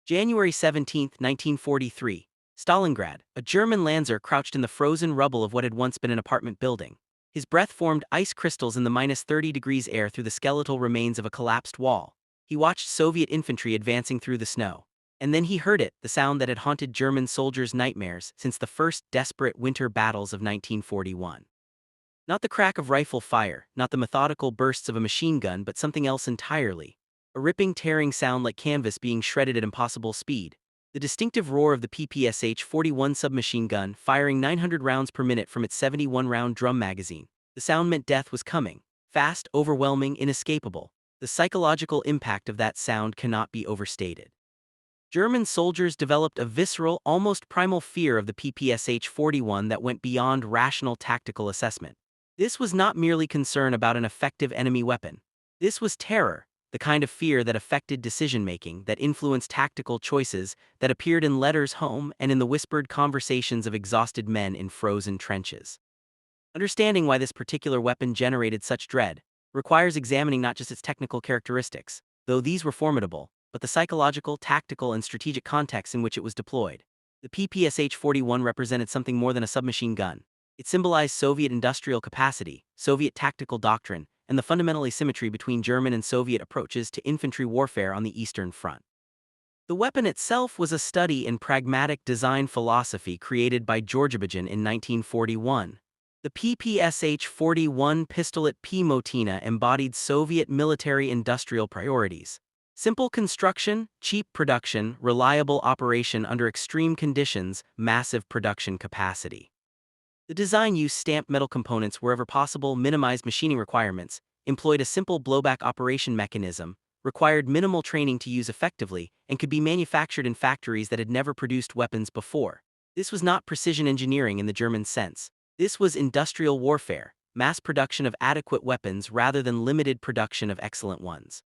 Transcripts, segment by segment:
January 17, 1943. Stalingrad, a German Lanzer crouched in the frozen rubble of what had once been an apartment building. His breath formed ice crystals in the -30 degrees air through the skeletal remains of a collapsed wall. He watched Soviet infantry advancing through the snow. And then he heard it, the sound that had haunted German soldiers' nightmares since the first desperate winter battles of 1941. Not the crack of rifle fire, not the methodical bursts of a machine gun, but something else entirely. A ripping, tearing sound like canvas being shredded at impossible speed. The distinctive roar of the PPSh-41 submachine gun firing 900 rounds per minute from its 71-round drum magazine. The sound meant death was coming. Fast, overwhelming, inescapable. The psychological impact of that sound cannot be overstated. German soldiers developed a visceral, almost primal fear of the PPSh-41 that went beyond rational tactical assessment. This was not merely concern about an effective enemy weapon. This was terror, the kind of fear that affected decision-making, that influenced tactical choices, that appeared in letters home and in the whispered conversations of exhausted men in frozen trenches. Understanding why this particular weapon generated such dread requires examining not just its technical characteristics, though these were formidable, but the psychological, tactical, and strategic context in which it was deployed. The PPSh-41 represented something more than a submachine gun. It symbolized Soviet industrial capacity, Soviet tactical doctrine, and the fundamental asymmetry between German and Soviet approaches to infantry warfare on the Eastern Front. The weapon itself was a study in pragmatic design philosophy created by Georgibagin in 1941. The PPSh-41 pistolet P-Motina embodied Soviet military-industrial priorities. Simple construction, cheap production, reliable operation under extreme conditions, massive production capacity. The design used stamped metal components wherever possible, minimized machining requirements, employed a simple blowback operation mechanism, required minimal training to use effectively, and could be manufactured in factories that had never produced weapons before. This was not precision engineering in the German sense. This was industrial warfare, mass production of adequate weapons rather than limited production of excellent ones.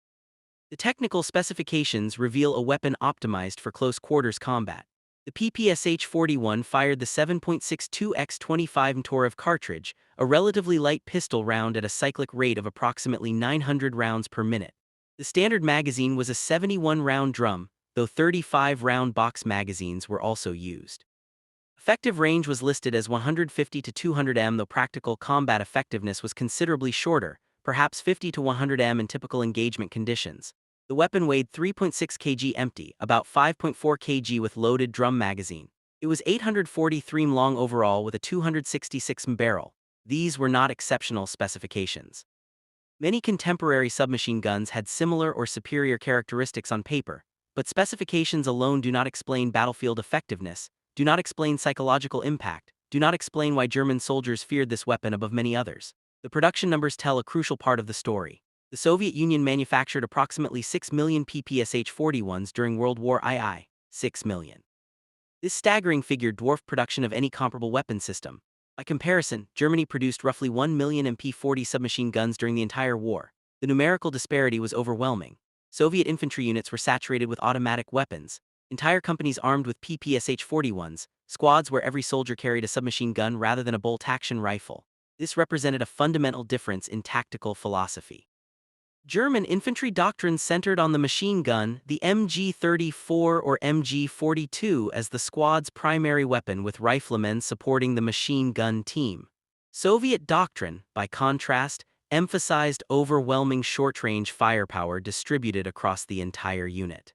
The technical specifications reveal a weapon optimized for close-quarters combat. The PPSh-41 fired the 7.62x25 Torov cartridge, a relatively light pistol round at a cyclic rate of approximately 900 rounds per minute. The standard magazine was a 71-round drum, though 35-round box magazines were also used. Effective range was listed as 150 to 200 m, though practical combat effectiveness was considerably shorter, perhaps 50 to 100 m in typical engagement conditions. The weapon weighed 3.6 kg empty, about 5.4 kg with loaded drum magazine. It was 843 m long overall with a 266 m barrel. These were not exceptional specifications. Many contemporary submachine guns had similar or superior characteristics on paper, but specifications alone do not explain battlefield effectiveness, do not explain psychological impact, do not explain why German soldiers feared this weapon above many others. The production numbers tell a crucial part of the story. The Soviet Union manufactured approximately 6 million PPSh-41s during World War II, 6 million. This staggering figure dwarfed production of any comparable weapon system. By comparison, Germany produced roughly 1 million MP-40 submachine guns during the entire war. The numerical disparity was overwhelming. Soviet infantry units were saturated with automatic weapons, entire companies armed with PPSh-41s, squads where every soldier carried a submachine gun rather than a bolt-action rifle. This represented a fundamental difference in tactical philosophy. German infantry doctrine centered on the machine gun, the MG-34 or MG-42 as the squad's primary weapon, with riflemen supporting the machine gun team. Soviet doctrine, by contrast, emphasized overwhelming short-range firepower distributed across the entire unit.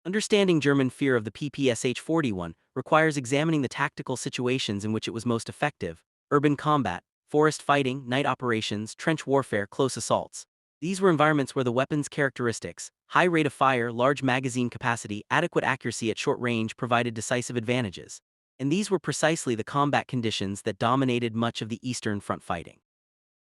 Understanding German fear of the PPSh-41 requires examining the tactical situations in which it was most effective: urban combat, forest fighting, night operations, trench warfare, close assaults. These were environments where the weapon's characteristics, high rate of fire, large magazine capacity, adequate accuracy at short range, provided decisive advantages. And these were precisely the combat conditions that dominated much of the Eastern Front fighting.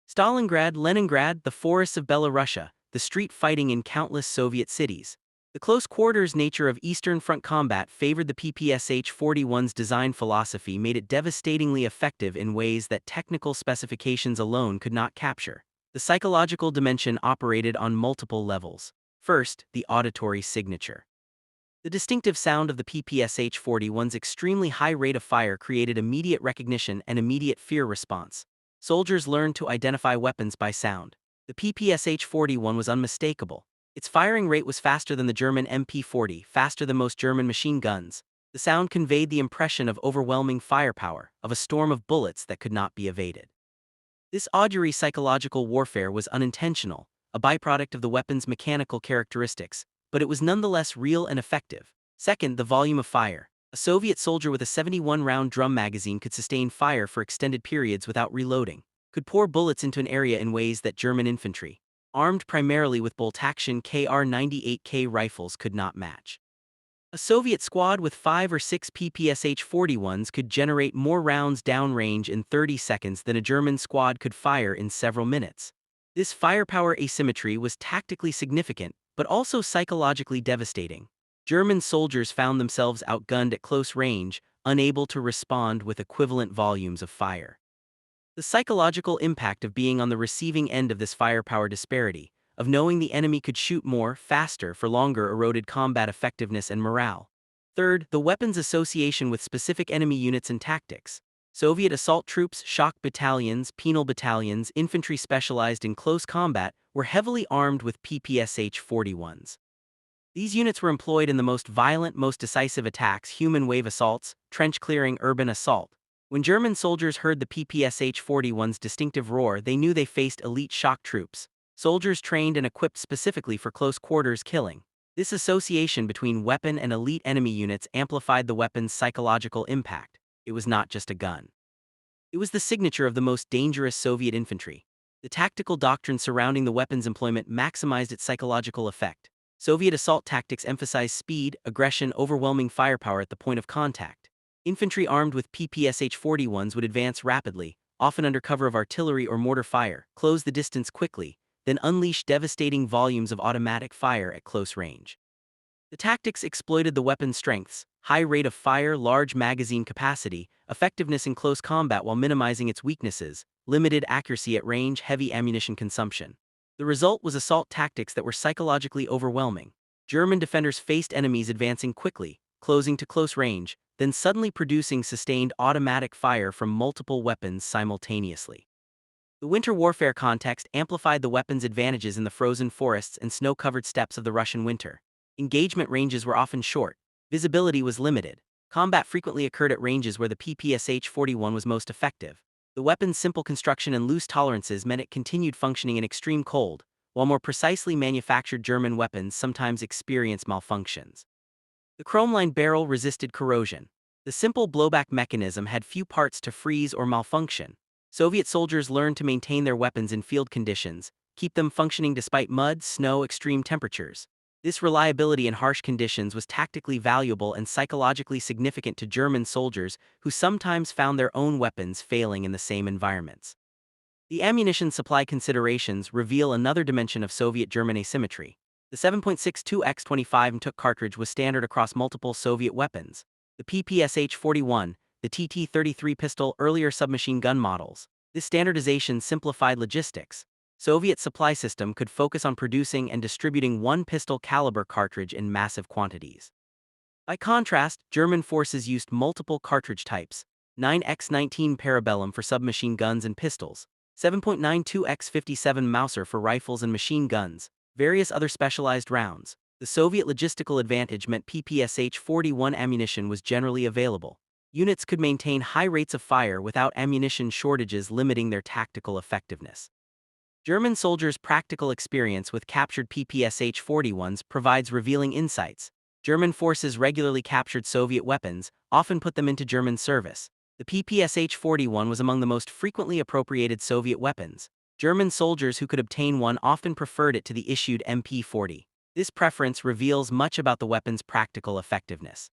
Stalingrad, Leningrad, the forests of Belarusia, the street fighting in countless Soviet cities. The close-quarters nature of Eastern Front combat favored the PPSh-41's design philosophy, made it devastatingly effective in ways that technical specifications alone could not capture. The psychological dimension operated on multiple levels. First, the auditory signature. The distinctive sound of the PPSh-41's extremely high rate of fire created immediate recognition and immediate fear response. Soldiers learned to identify weapons by sound. The PPSh-41 was unmistakable. Its firing rate was faster than the German MP-40, faster than most German machine guns. The sound conveyed the impression of overwhelming firepower, of a storm of bullets that could not be evaded. This augury psychological warfare was unintentional, a byproduct of the weapon's mechanical characteristics, but it was nonetheless real and effective. Second, the volume of fire. A Soviet soldier with a 71-round drum magazine could sustain fire for extended periods without reloading, could pour bullets into an area in ways that German infantry, armed primarily with bolt-action Kr-98K rifles, could not match. A Soviet squad with 5 or 6 PPSh-41s could generate more rounds downrange in 30 seconds than a German squad could fire in several minutes. This firepower asymmetry was tactically significant, but also psychologically devastating. German soldiers found themselves outgunned at close range, unable to respond with equivalent volumes of fire. The psychological impact of being on the receiving end of this firepower disparity, of knowing the enemy could shoot more, faster, for longer, eroded combat effectiveness and morale. Third, the weapon's association with specific enemy units and tactics. Soviet assault troops, shock battalions, penal battalions, infantry specialized in close combat, were heavily armed with PPSh-41s. These units were employed in the most violent, most decisive attacks: human wave assaults, trench-clearing, urban assault. When German soldiers heard the PPSh-41's distinctive roar, they knew they faced elite shock troops, soldiers trained and equipped specifically for close quarters killing. This association between weapon and elite enemy units amplified the weapon's psychological impact. It was not just a gun. It was the signature of the most dangerous Soviet infantry. The tactical doctrine surrounding the weapon's employment maximized its psychological effect. Soviet assault tactics emphasized speed, aggression, overwhelming firepower at the point of contact. Infantry armed with PPSh-41s would advance rapidly, often under cover of artillery or mortar fire, close the distance quickly, then unleash devastating volumes of automatic fire at close range. The tactics exploited the weapon's strengths: high rate of fire, large magazine capacity, effectiveness in close combat while minimizing its weaknesses, limited accuracy at range, heavy ammunition consumption. The result was assault tactics that were psychologically overwhelming. German defenders faced enemies advancing quickly, closing to close range, then suddenly producing sustained automatic fire from multiple weapons simultaneously. The winter warfare context amplified the weapon's advantages in the frozen forests and snow-covered steppes of the Russian winter. Engagement ranges were often short, visibility was limited. Combat frequently occurred at ranges where the PPSh-41 was most effective. The weapon's simple construction and loose tolerances meant it continued functioning in extreme cold, while more precisely manufactured German weapons sometimes experienced malfunctions. The chrome-lined barrel resisted corrosion. The simple blowback mechanism had few parts to freeze or malfunction. Soviet soldiers learned to maintain their weapons in field conditions, keep them functioning despite mud, snow, extreme temperatures. This reliability in harsh conditions was tactically valuable and psychologically significant to German soldiers who sometimes found their own weapons failing in the same environments. The ammunition supply considerations reveal another dimension of Soviet-German asymmetry. The 7.62x25 Mtuk cartridge was standard across multiple Soviet weapons. The PPSh-41, the TT-33 pistol, earlier submachine gun models. This standardization simplified logistics. Soviet supply system could focus on producing and distributing one pistol caliber cartridge in massive quantities. By contrast, German forces used multiple cartridge types: 9x19 Parabellum for submachine guns and pistols, 7.92x57 Mauser for rifles and machine guns, various other specialized rounds. The Soviet logistical advantage meant PPSh-41 ammunition was generally available. Units could maintain high rates of fire without ammunition shortages limiting their tactical effectiveness. German soldiers' practical experience with captured PPSh-41s provides revealing insights. German forces regularly captured Soviet weapons, often put them into German service. The PPSh-41 was among the most frequently appropriated Soviet weapons. German soldiers who could obtain one often preferred it to the issued MP-40. This preference reveals much about the weapon's practical effectiveness.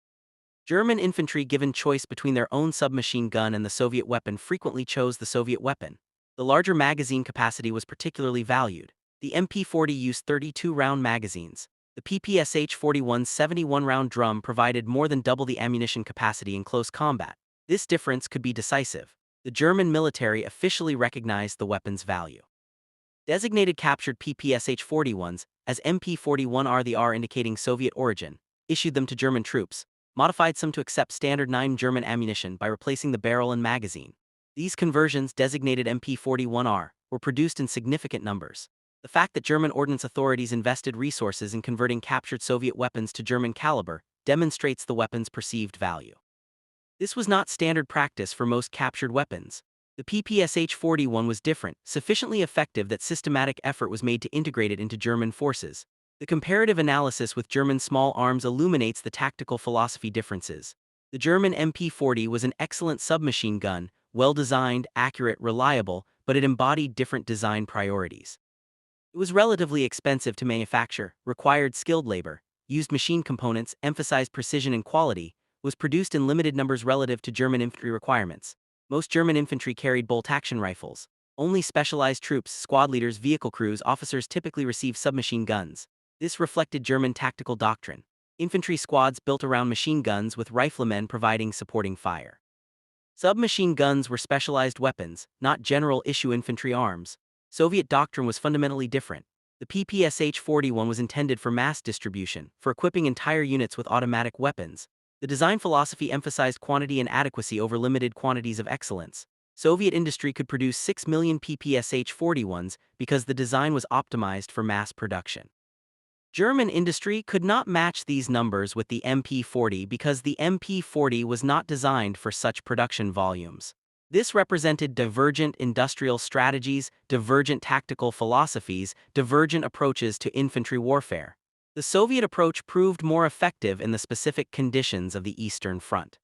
German infantry, given choice between their own submachine gun and the Soviet weapon, frequently chose the Soviet weapon. The larger magazine capacity was particularly valued. The MP-40 used 32-round magazines. The PPSh-41's 71-round drum provided more than double the ammunition capacity in close combat. This difference could be decisive. The German military officially recognized the weapon's value. Designated captured PPSh-41s as MP-41R, the R indicating Soviet origin, issued them to German troops, modified some to accept standard 9 German ammunition by replacing the barrel and magazine. These conversions, designated MP-41R, were produced in significant numbers. The fact that German ordnance authorities invested resources in converting captured Soviet weapons to German caliber demonstrates the weapon's perceived value. This was not standard practice for most captured weapons. The PPSh-41 was different, sufficiently effective that systematic effort was made to integrate it into German forces. The comparative analysis with German small arms illuminates the tactical philosophy differences. The German MP-40 was an excellent submachine gun, well-designed, accurate, reliable, but it embodied different design priorities. It was relatively expensive to manufacture, required skilled labor, used machine components, emphasized precision and quality, was produced in limited numbers relative to German infantry requirements. Most German infantry carried bolt-action rifles. Only specialized troops, squad leaders, vehicle crews, officers typically received submachine guns. This reflected German tactical doctrine. Infantry squads built around machine guns with riflemen providing supporting fire. Submachine guns were specialized weapons, not general-issue infantry arms. Soviet doctrine was fundamentally different. The PPSh-41 was intended for mass distribution, for equipping entire units with automatic weapons. The design philosophy emphasized quantity and adequacy over limited quantities of excellence. Soviet industry could produce 6 million PPSh-41s because the design was optimized for mass production. German industry could not match these numbers with the MP-40 because the MP-40 was not designed for such production volumes. This represented divergent industrial strategies, divergent tactical philosophies, divergent approaches to infantry warfare. The Soviet approach proved more effective in the specific conditions of the Eastern Front.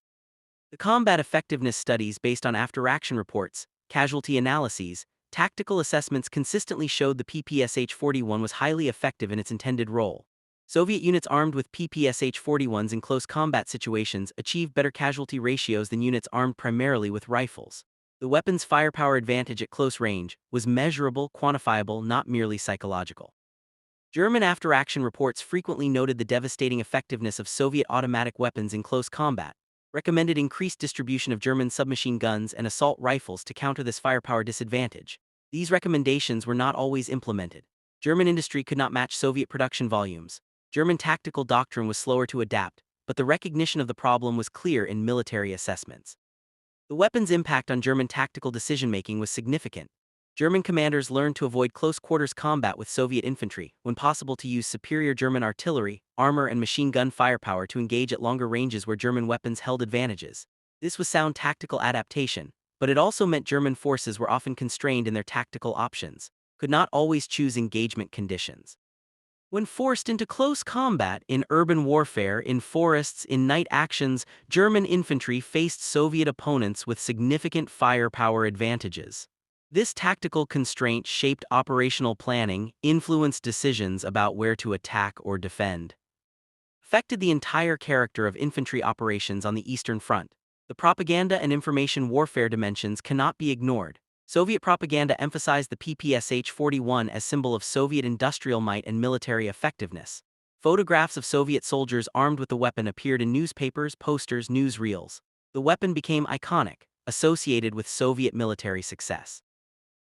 The combat effectiveness studies based on after-action reports, casualty analyses, tactical assessments consistently showed the PPSh-41 was highly effective in its intended role. Soviet units armed with PPSh-41s in close combat situations achieved better casualty ratios than units armed primarily with rifles. The weapon's firepower advantage at close range was measurable, quantifiable, not merely psychological. German after-action reports frequently noted the devastating effectiveness of Soviet automatic weapons in close combat, recommended increased distribution of German submachine guns and assault rifles to counter this firepower disadvantage. These recommendations were not always implemented. German industry could not match Soviet production volumes. German tactical doctrine was slower to adapt, but the recognition of the problem was clear in military assessments. The weapon's impact on German tactical decision-making was significant. German commanders learned to avoid close-quarters combat with Soviet infantry, when possible to use superior German artillery, armor and machine gun firepower to engage at longer ranges where German weapons held advantages. This was sound tactical adaptation, but it also meant German forces were often constrained in their tactical options, could not always choose engagement conditions. When forced into close combat in urban warfare, in forests, in night actions, German infantry faced Soviet opponents with significant firepower advantages. This tactical constraint shaped operational planning, influenced decisions about where to attack or defend, affected the entire character of infantry operations on the Eastern Front. The propaganda and information warfare dimensions cannot be ignored. Soviet propaganda emphasized the PPSh-41 as symbol of Soviet industrial might and military effectiveness. Photographs of Soviet soldiers armed with the weapon appeared in newspapers, posters, newsreels. The weapon became iconic, associated with Soviet military success.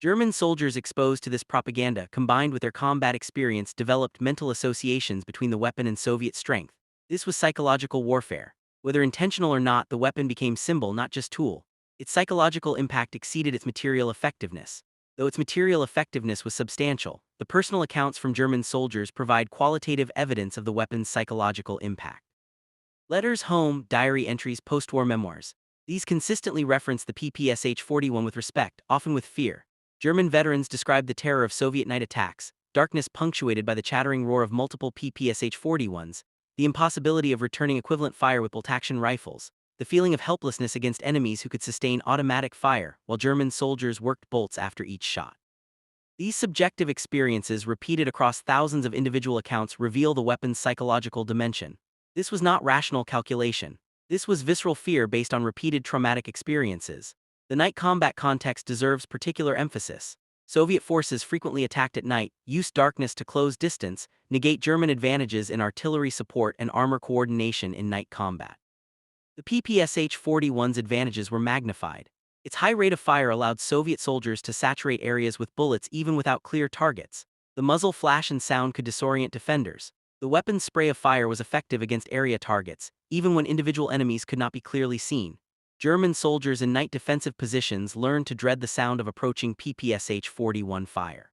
German soldiers exposed to this propaganda, combined with their combat experience, developed mental associations between the weapon and Soviet strength. This was psychological warfare. Whether intentional or not, the weapon became symbol, not just tool. Its psychological impact exceeded its material effectiveness. Though its material effectiveness was substantial, the personal accounts from German soldiers provide qualitative evidence of the weapon's psychological impact. Letters home, diary entries, post-war memoirs. These consistently reference the PPSh-41 with respect, often with fear. German veterans described the terror of Soviet night attacks, darkness punctuated by the chattering roar of multiple PPSh-41s, the impossibility of returning equivalent fire with bolt-action rifles, the feeling of helplessness against enemies who could sustain automatic fire while German soldiers worked bolts after each shot. These subjective experiences, repeated across thousands of individual accounts, reveal the weapon's psychological dimension. This was not rational calculation. This was visceral fear based on repeated traumatic experiences. The night combat context deserves particular emphasis. Soviet forces frequently attacked at night, used darkness to close distance, negate German advantages in artillery support and armor coordination in night combat. The PPSh-41's advantages were magnified. Its high rate of fire allowed Soviet soldiers to saturate areas with bullets even without clear targets. The muzzle flash and sound could disorient defenders. The weapon's spray of fire was effective against area targets, even when individual enemies could not be clearly seen. German soldiers in night defensive positions learned to dread the sound of approaching PPSh-41 fire.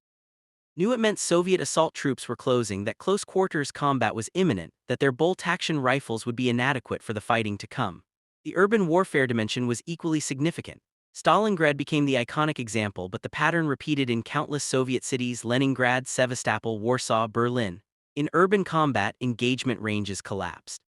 Knew it meant Soviet assault troops were closing, that close quarters combat was imminent, that their bolt-action rifles would be inadequate for the fighting to come. The urban warfare dimension was equally significant. Stalingrad became the iconic example, but the pattern repeated in countless Soviet cities: Leningrad, Sevastopol, Warsaw, Berlin. In urban combat, engagement ranges collapsed.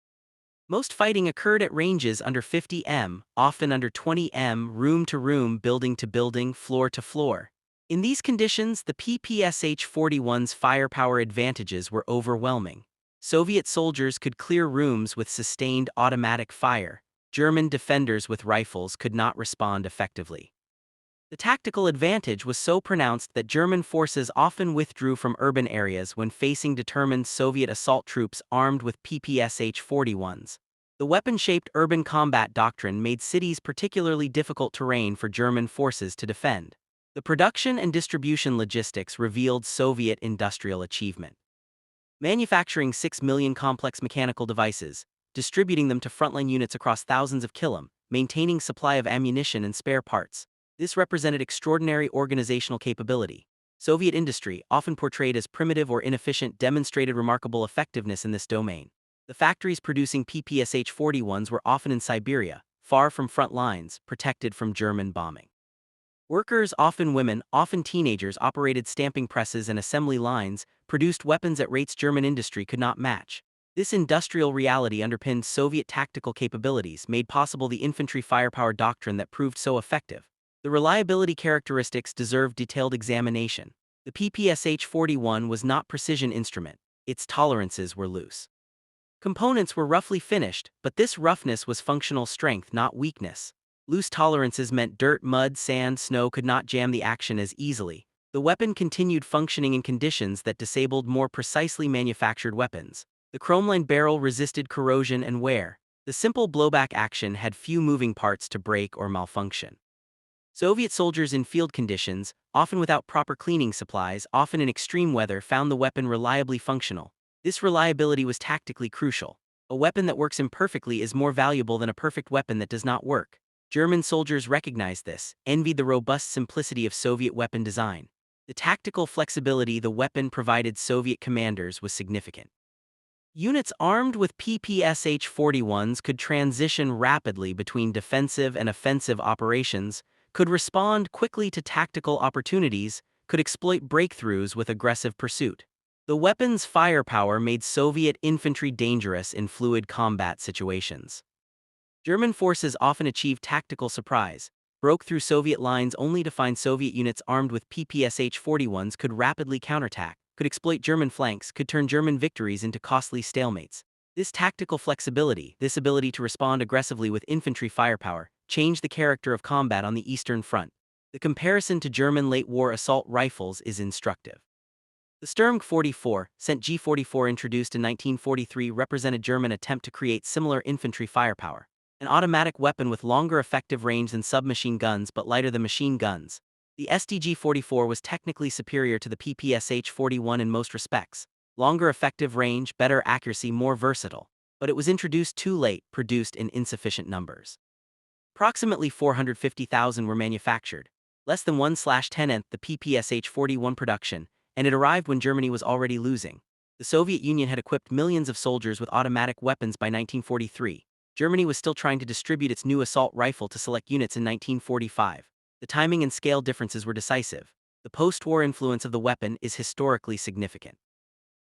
Most fighting occurred at ranges under 50 m, often under 20 m, room to room, building to building, floor to floor. In these conditions, the PPSh-41's firepower advantages were overwhelming. Soviet soldiers could clear rooms with sustained automatic fire. German defenders with rifles could not respond effectively. The tactical advantage was so pronounced that German forces often withdrew from urban areas when facing determined Soviet assault troops armed with PPSh-41s. The weapon-shaped urban combat doctrine made cities particularly difficult terrain for German forces to defend. The production and distribution logistics revealed Soviet industrial achievement. Manufacturing 6 million complex mechanical devices, distributing them to frontline units across thousands of km, maintaining supply of ammunition and spare parts. This represented extraordinary organizational capability. Soviet industry, often portrayed as primitive or inefficient, demonstrated remarkable effectiveness in this domain. The factories producing PPSh-41s were often in Siberia, far from front lines, protected from German bombing. Workers, often women, often teenagers, operated stamping presses and assembly lines, produced weapons at rates German industry could not match. This industrial reality underpinned Soviet tactical capabilities, made possible the infantry firepower doctrine that proved so effective. The reliability characteristics deserve detailed examination. The PPSh-41 was not precision instrument. Its tolerances were loose. Components were roughly finished, but this roughness was functional strength, not weakness. Loose tolerances meant dirt, mud, sand, snow could not jam the action as easily. The weapon continued functioning in conditions that disabled more precisely manufactured weapons. The chromeline barrel resisted corrosion and wear. The simple blowback action had few moving parts to break or malfunction. Soviet soldiers in field conditions, often without proper cleaning supplies, often in extreme weather, found the weapon reliably functional. This reliability was tactically crucial. A weapon that works imperfectly is more valuable than a perfect weapon that does not work. German soldiers recognized this, envied the robust simplicity of Soviet weapon design. The tactical flexibility the weapon provided Soviet commanders was significant. Units armed with PPSh-41s could transition rapidly between defensive and offensive operations, could respond quickly to tactical opportunities, could exploit breakthroughs with aggressive pursuit. The weapon's firepower made Soviet infantry dangerous in fluid combat situations. German forces often achieved tactical surprise, broke through Soviet lines only to find Soviet units armed with PPSh-41s could rapidly counterattack, could exploit German flanks, could turn German victories into costly stalemates. This tactical flexibility, this ability to respond aggressively with infantry firepower, changed the character of combat on the Eastern Front. The comparison to German late-war assault rifles is instructive. The Sturm 44, sent G-44 introduced in 1943, represented German attempt to create similar infantry firepower. An automatic weapon with longer effective range than submachine guns but lighter than machine guns. The STG-44 was technically superior to the PPSh-41 in most respects. Longer effective range, better accuracy, more versatile. But it was introduced too late, produced in insufficient numbers. Approximately 450,000 were manufactured. Less than 1/10th the PPSh-41 production, and it arrived when Germany was already losing. The Soviet Union had equipped millions of soldiers with automatic weapons by 1943. Germany was still trying to distribute its new assault rifle to select units in 1945. The timing and scale differences were decisive. The post-war influence of the weapon is historically significant.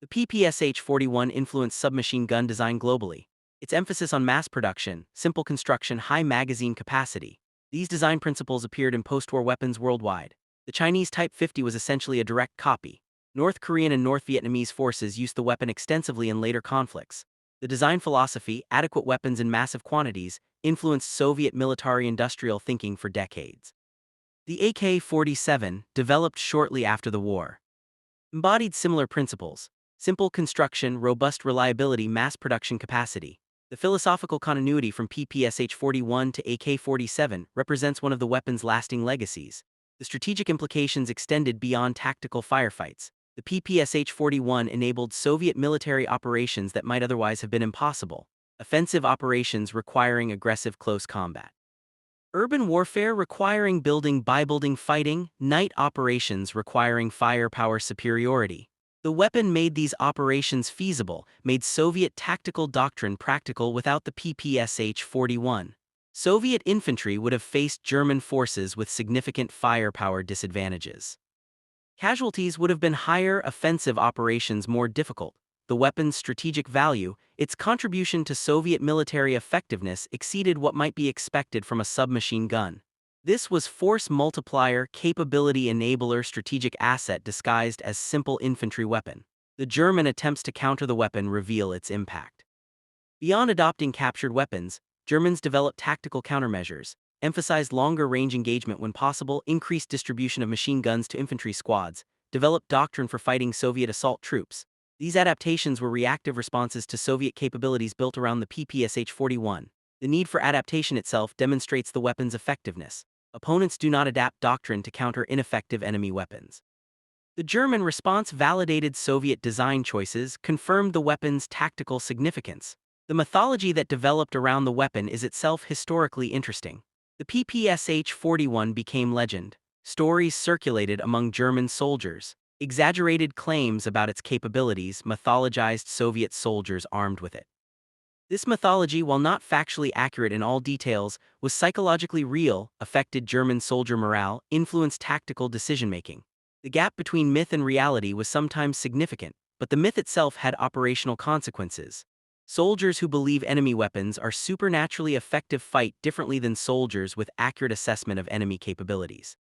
The PPSh-41 influenced submachine gun design globally. Its emphasis on mass production, simple construction, high magazine capacity. These design principles appeared in post-war weapons worldwide. The Chinese Type 50 was essentially a direct copy. North Korean and North Vietnamese forces used the weapon extensively in later conflicts. The design philosophy, adequate weapons in massive quantities, influenced Soviet military-industrial thinking for decades. The AK-47, developed shortly after the war, embodied similar principles: simple construction, robust reliability, mass production capacity. The philosophical continuity from PPSh-41 to AK-47 represents one of the weapon's lasting legacies. The strategic implications extended beyond tactical firefights. The PPSh-41 enabled Soviet military operations that might otherwise have been impossible, offensive operations requiring aggressive close combat. Urban warfare requiring building by building fighting, night operations requiring firepower superiority. The weapon made these operations feasible, made Soviet tactical doctrine practical without the PPSh-41. Soviet infantry would have faced German forces with significant firepower disadvantages. Casualties would have been higher, offensive operations more difficult. The weapon's strategic value, its contribution to Soviet military effectiveness exceeded what might be expected from a submachine gun. This was force multiplier, capability enabler, strategic asset disguised as simple infantry weapon. The German attempts to counter the weapon reveal its impact. Beyond adopting captured weapons, Germans developed tactical countermeasures, emphasized longer-range engagement when possible, increased distribution of machine guns to infantry squads, developed doctrine for fighting Soviet assault troops. These adaptations were reactive responses to Soviet capabilities built around the PPSh-41. The need for adaptation itself demonstrates the weapon's effectiveness. Opponents do not adapt doctrine to counter ineffective enemy weapons. The German response validated Soviet design choices, confirmed the weapon's tactical significance. The mythology that developed around the weapon is itself historically interesting. The PPSh-41 became legend. Stories circulated among German soldiers. Exaggerated claims about its capabilities mythologized Soviet soldiers armed with it. This mythology, while not factually accurate in all details, was psychologically real, affected German soldier morale, influenced tactical decision-making. The gap between myth and reality was sometimes significant, but the myth itself had operational consequences. Soldiers who believe enemy weapons are supernaturally effective fight differently than soldiers with accurate assessment of enemy capabilities.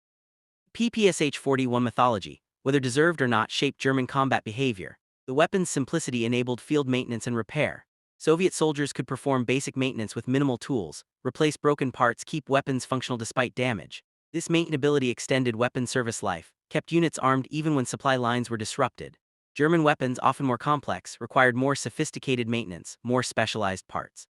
PPSh-41 mythology, whether deserved or not, shaped German combat behavior. The weapon's simplicity enabled field maintenance and repair. Soviet soldiers could perform basic maintenance with minimal tools, replace broken parts, keep weapons functional despite damage. This maintainability extended weapon service life, kept units armed even when supply lines were disrupted. German weapons, often more complex, required more sophisticated maintenance, more specialized parts.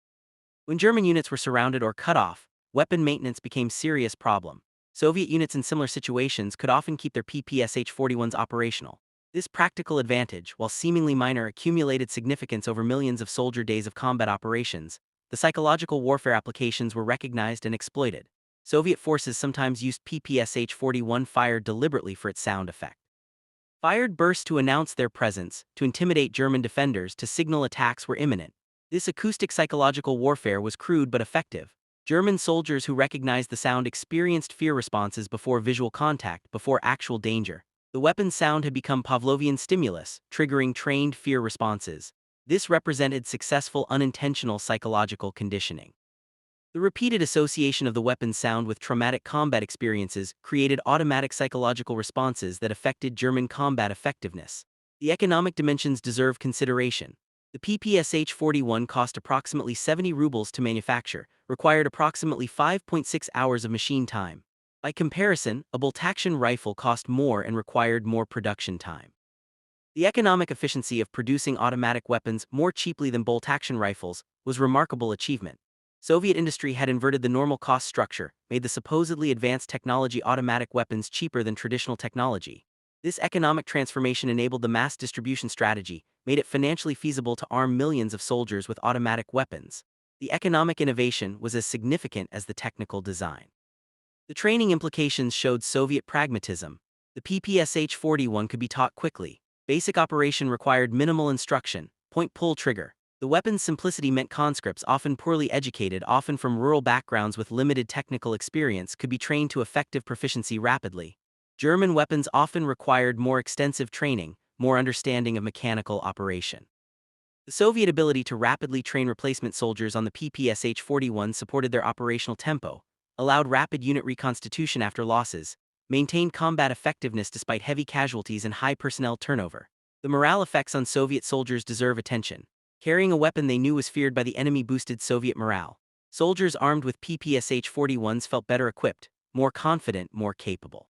When German units were surrounded or cut off, weapon maintenance became a serious problem. Soviet units in similar situations could often keep their PPSh-41s operational. This practical advantage, while seemingly minor, accumulated significance over millions of soldier days of combat operations. The psychological warfare applications were recognized and exploited. Soviet forces sometimes used PPSh-41 fire deliberately for its sound effect. Fired bursts to announce their presence, to intimidate German defenders, to signal attacks were imminent. This acoustic psychological warfare was crude but effective. German soldiers who recognized the sound experienced fear responses before visual contact, before actual danger. The weapon's sound had become Pavlovian stimulus, triggering trained fear responses. This represented successful unintentional psychological conditioning. The repeated association of the weapon's sound with traumatic combat experiences created automatic psychological responses that affected German combat effectiveness. The economic dimensions deserve consideration. The PPSh-41 cost approximately 70 rubles to manufacture, required approximately 5.6 hours of machine time. By comparison, a bolt-action rifle cost more and required more production time. The economic efficiency of producing automatic weapons more cheaply than bolt-action rifles was a remarkable achievement. Soviet industry had inverted the normal cost structure, made the supposedly advanced technology automatic weapons cheaper than traditional technology. This economic transformation enabled the mass distribution strategy, made it financially feasible to arm millions of soldiers with automatic weapons. The economic innovation was as significant as the technical design. The training implications showed Soviet pragmatism. The PPSh-41 could be taught quickly. Basic operation required minimal instruction, point-pull trigger. The weapon's simplicity meant conscripts, often poorly educated, often from rural backgrounds with limited technical experience, could be trained to effective proficiency rapidly. German weapons often required more extensive training, more understanding of mechanical operation. The Soviet ability to rapidly train replacement soldiers on the PPSh-41 supported their operational tempo, allowed rapid unit reconstitution after losses, maintained combat effectiveness despite heavy casualties and high personnel turnover. The morale effects on Soviet soldiers deserve attention. Carrying a weapon they knew was feared by the enemy boosted Soviet morale. Soldiers armed with PPSh-41s felt better equipped, more confident, more capable.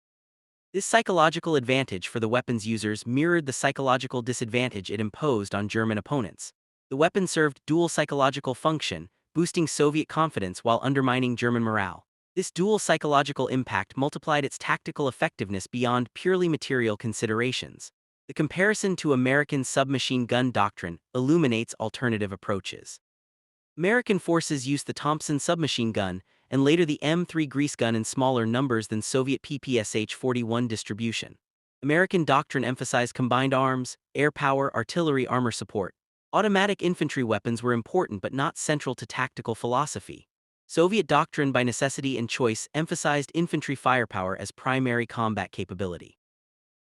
This psychological advantage for the weapon's users mirrored the psychological disadvantage it imposed on German opponents. The weapon served dual psychological function, boosting Soviet confidence while undermining German morale. This dual psychological impact multiplied its tactical effectiveness beyond purely material considerations. The comparison to American submachine gun doctrine illuminates alternative approaches. American forces used the Thompson submachine gun, and later the M3 grease gun in smaller numbers than Soviet PPSh-41 distribution. American doctrine emphasized combined arms, air power, artillery armor support. Automatic infantry weapons were important but not central to tactical philosophy. Soviet doctrine by necessity and choice emphasized infantry firepower as primary combat capability.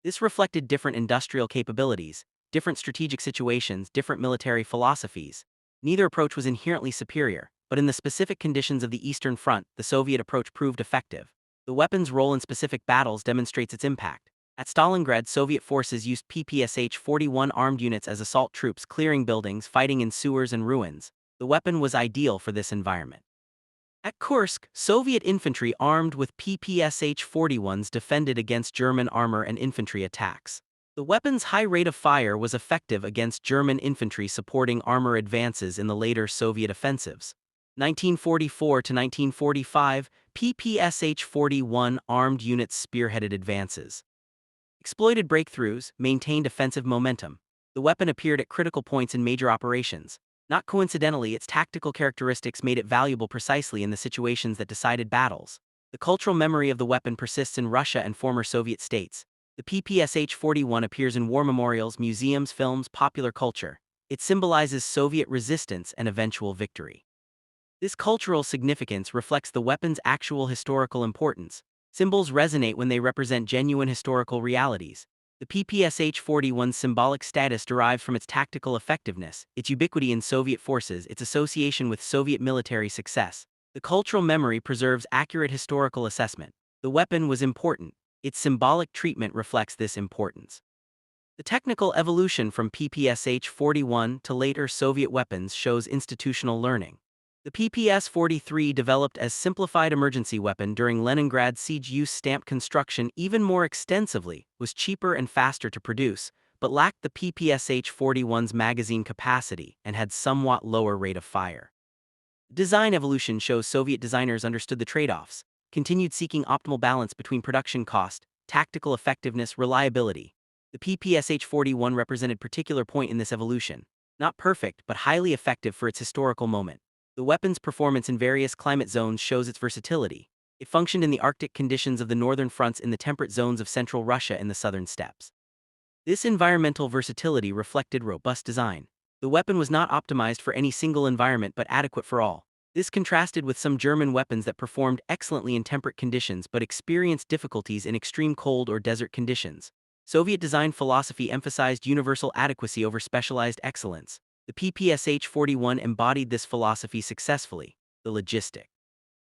This reflected different industrial capabilities, different strategic situations, different military philosophies. Neither approach was inherently superior, but in the specific conditions of the Eastern Front, the Soviet approach proved effective. The weapon's role in specific battles demonstrates its impact. At Stalingrad, Soviet forces used PPSh-41 armed units as assault troops, clearing buildings, fighting in sewers and ruins. The weapon was ideal for this environment. At Kursk, Soviet infantry armed with PPSh-41s defended against German armor and infantry attacks. The weapon's high rate of fire was effective against German infantry supporting armor advances in the later Soviet offensives. 1944 to 1945, PPSh-41 armed units spearheaded advances. Exploited breakthroughs, maintained offensive momentum. The weapon appeared at critical points in major operations. Not coincidentally, its tactical characteristics made it valuable precisely in the situations that decided battles. The cultural memory of the weapon persists in Russia and former Soviet states. The PPSh-41 appears in war memorials, museums, films, popular culture. It symbolizes Soviet resistance and eventual victory. This cultural significance reflects the weapon's actual historical importance. Symbols resonate when they represent genuine historical realities. The PPSh-41's symbolic status derives from its tactical effectiveness, its ubiquity in Soviet forces, its association with Soviet military success. The cultural memory preserves accurate historical assessment. The weapon was important. Its symbolic treatment reflects this importance. The technical evolution from PPSh-41 to later Soviet weapons shows institutional learning. The PPS-43 developed as simplified emergency weapon during Leningrad siege use stamped construction even more extensively, was cheaper and faster to produce, but lacked the PPSh-41's magazine capacity and had somewhat lower rate of fire. Design evolution shows Soviet designers understood the trade-offs, continued seeking optimal balance between production cost, tactical effectiveness, reliability. The PPSh-41 represented a particular point in this evolution, not perfect but highly effective for its historical moment. The weapon's performance in various climate zones shows its versatility. It functioned in the Arctic conditions of the northern fronts, in the temperate zones of central Russia, in the southern steppes. This environmental versatility reflected robust design. The weapon was not optimized for any single environment but adequate for all. This contrasted with some German weapons that performed excellently in temperate conditions but experienced difficulties in extreme cold or desert conditions. Soviet design philosophy emphasized universal adequacy over specialized excellence. The PPSh-41 embodied this philosophy successfully. The logistic